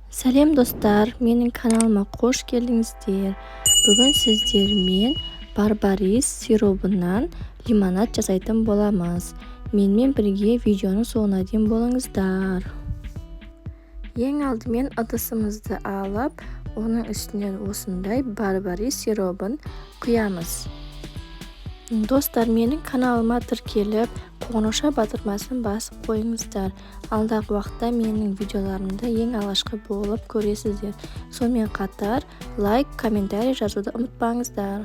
Сәлем достар, менің каналыма қош келдіңіздер. Бүгін сіздермен барбарис сиробынан лимонад жасайтын боламыз. Менімен бірге видеоның соңына дейін болыңыздар. Ең алдымен ыдысымызды алып, оның үстінен осындай барбарис сиробын құямыз. Достар, менің каналыма тіркеліп, қоңырауша батырмасын басып қойыңыздар. Алдағы уақытта менің видеоларымды ең алғашқы болып көресіздер. Сонымен қатар лайк, комментарий жазуды ұмытпаңыздар.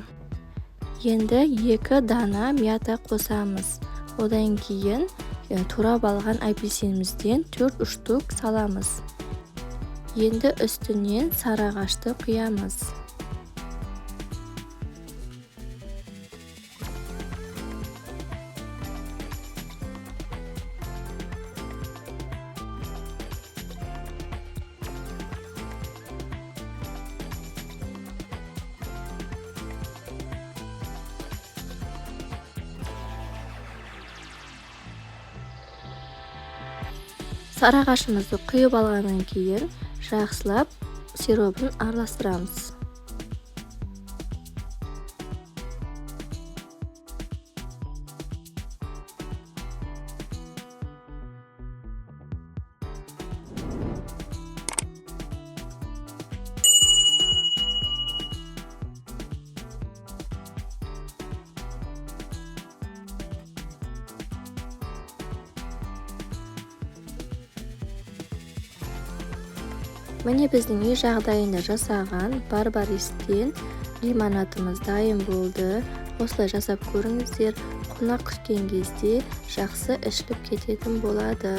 Енді 2 дана мята қосамыз. Одан кейін турап алған апельсинімізден 4 штук саламыз. Енді үстінен сары ағашты құямыз. Сары ағашымызды құйып алғаннан кейін жақсылап сиробын араластырамыз. Міне біздің үй жағдайында жасаған барбаристен лимонадымыз дайын болды. Осылай жасап көріңіздер. Қонақ күткен кезде жақсы ішіліп кететін болады.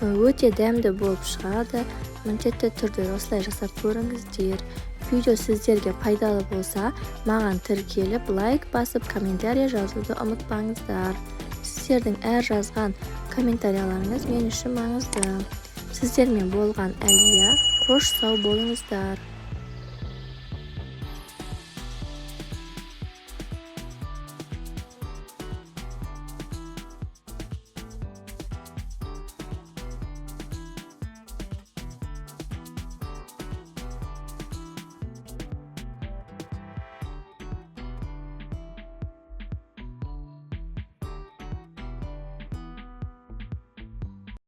Өте дәмді болып шығады. Міндетті түрде осылай жасап көріңіздер. Видео сіздерге пайдалы болса, маған тіркеліп, лайк басып, комментарий жазуды ұмытпаңыздар. Сіздердің әр жазған комментарияларыңыз мен үшін маңызды. Сіздермен болған Әлия, қош сау болыңыздар.